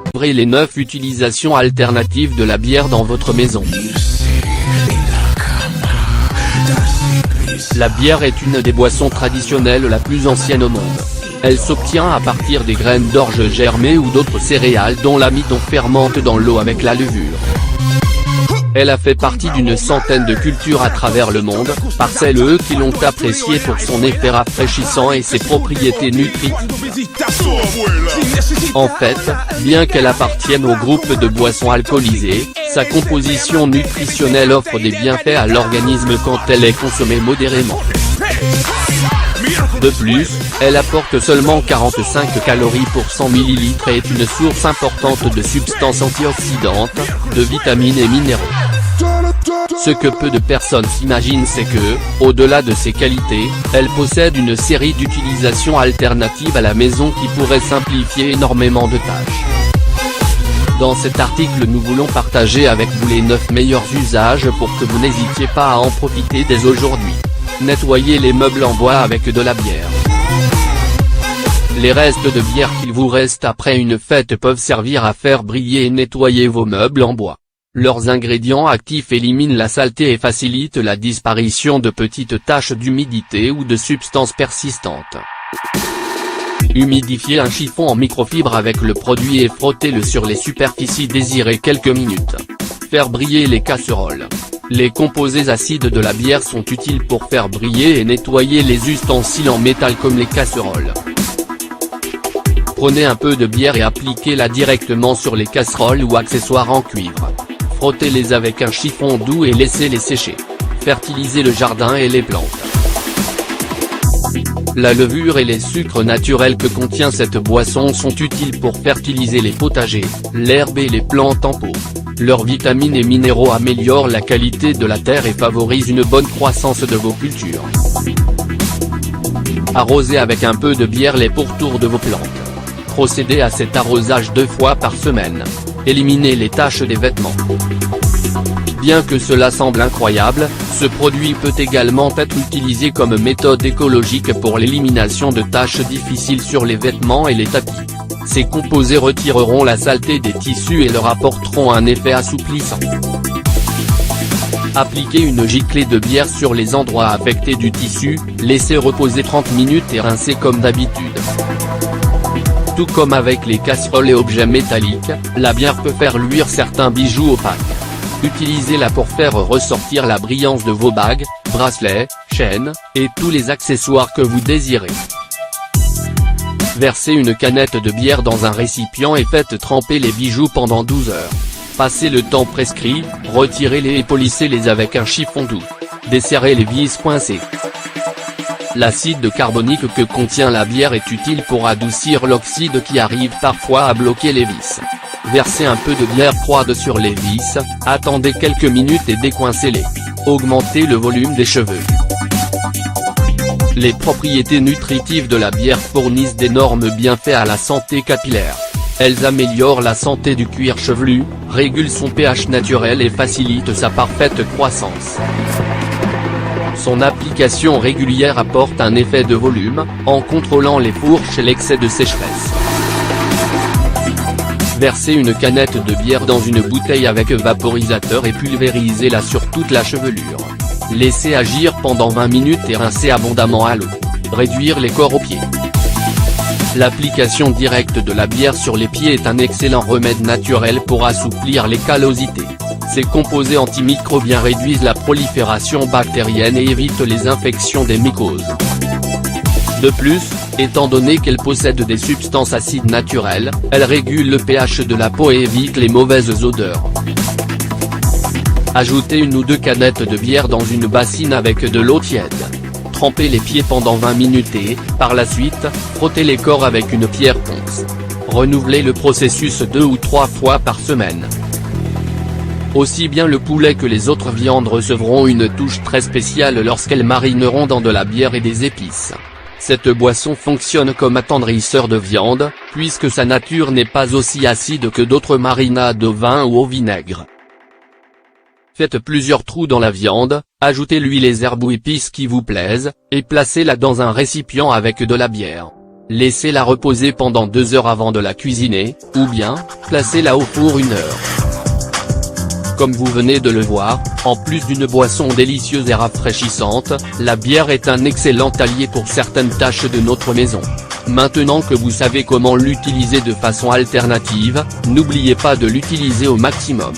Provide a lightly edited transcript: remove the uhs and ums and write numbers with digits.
Découvrez les 9 utilisations alternatives de la bière dans votre maison. La bière est une des boissons traditionnelles la plus ancienne au monde. Elle s'obtient à partir des graines d'orge germées ou d'autres céréales dont l'amidon fermente dans l'eau avec la levure. Elle a fait partie d'une centaine de cultures à travers le monde, par celles qui l'ont appréciée pour son effet rafraîchissant et ses propriétés nutritives. En fait, bien qu'elle appartienne au groupe de boissons alcoolisées, sa composition nutritionnelle offre des bienfaits à l'organisme quand elle est consommée modérément. De plus, elle apporte seulement 45 calories pour 100 ml et est une source importante de substances antioxydantes, de vitamines et minéraux. Ce que peu de personnes s'imaginent c'est que, au-delà de ses qualités, elle possède une série d'utilisations alternatives à la maison qui pourraient simplifier énormément de tâches. Dans cet article nous voulons partager avec vous les 9 meilleurs usages pour que vous n'hésitiez pas à en profiter dès aujourd'hui. Nettoyez les meubles en bois avec de la bière. Les restes de bière qu'il vous reste après une fête peuvent servir à faire briller et nettoyer vos meubles en bois. Leurs ingrédients actifs éliminent la saleté et facilitent la disparition de petites taches d'humidité ou de substances persistantes. Humidifiez un chiffon en microfibre avec le produit et frottez-le sur les superficies désirées quelques minutes. Faire briller les casseroles. Les composés acides de la bière sont utiles pour faire briller et nettoyer les ustensiles en métal comme les casseroles. Prenez un peu de bière et appliquez-la directement sur les casseroles ou accessoires en cuivre. Frottez-les avec un chiffon doux et laissez-les sécher. Fertilisez le jardin et les plantes. La levure et les sucres naturels que contient cette boisson sont utiles pour fertiliser les potagers, l'herbe et les plantes en pot. Leurs vitamines et minéraux améliorent la qualité de la terre et favorisent une bonne croissance de vos cultures. Arrosez avec un peu de bière les pourtours de vos plantes. Procédez à cet arrosage 2 fois par semaine. Éliminez les taches des vêtements. Bien que cela semble incroyable, ce produit peut également être utilisé comme méthode écologique pour l'élimination de taches difficiles sur les vêtements et les tapis. Ces composés retireront la saleté des tissus et leur apporteront un effet assouplissant. Appliquez une giclée de bière sur les endroits affectés du tissu, laissez reposer 30 minutes et rincez comme d'habitude. Tout comme avec les casseroles et objets métalliques, la bière peut faire luire certains bijoux opaques. Utilisez-la pour faire ressortir la brillance de vos bagues, bracelets, chaînes, et tous les accessoires que vous désirez. Versez une canette de bière dans un récipient et faites tremper les bijoux pendant 12 heures. Passez le temps prescrit, retirez-les et polissez-les avec un chiffon doux. Desserrez les vis coincées. L'acide carbonique que contient la bière est utile pour adoucir l'oxyde qui arrive parfois à bloquer les vis. Versez un peu de bière froide sur les vis, attendez quelques minutes et décoincez-les. Augmentez le volume des cheveux. Les propriétés nutritives de la bière fournissent d'énormes bienfaits à la santé capillaire. Elles améliorent la santé du cuir chevelu, régulent son pH naturel et facilitent sa parfaite croissance. Son application régulière apporte un effet de volume, en contrôlant les fourches et l'excès de sécheresse. Versez une canette de bière dans une bouteille avec vaporisateur et pulvérisez-la sur toute la chevelure. Laissez agir pendant 20 minutes et rincez abondamment à l'eau. Réduire les corps aux pieds. L'application directe de la bière sur les pieds est un excellent remède naturel pour assouplir les callosités. Ces composés antimicrobiens réduisent la prolifération bactérienne et évitent les infections des mycoses. De plus, étant donné qu'elle possède des substances acides naturelles, elle régule le pH de la peau et évite les mauvaises odeurs. Ajoutez 1 ou 2 canettes de bière dans une bassine avec de l'eau tiède. Trempez les pieds pendant 20 minutes et, par la suite, frottez les corps avec une pierre ponce. Renouvelez le processus 2 ou 3 fois par semaine. Aussi bien le poulet que les autres viandes recevront une touche très spéciale lorsqu'elles marineront dans de la bière et des épices. Cette boisson fonctionne comme attendrisseur de viande, puisque sa nature n'est pas aussi acide que d'autres marinades au vin ou au vinaigre. Faites plusieurs trous dans la viande, ajoutez-lui les herbes ou épices qui vous plaisent, et placez-la dans un récipient avec de la bière. Laissez-la reposer pendant 2 heures avant de la cuisiner, ou bien, placez-la au four 1 heure. Comme vous venez de le voir, en plus d'une boisson délicieuse et rafraîchissante, la bière est un excellent allié pour certaines tâches de notre maison. Maintenant que vous savez comment l'utiliser de façon alternative, n'oubliez pas de l'utiliser au maximum.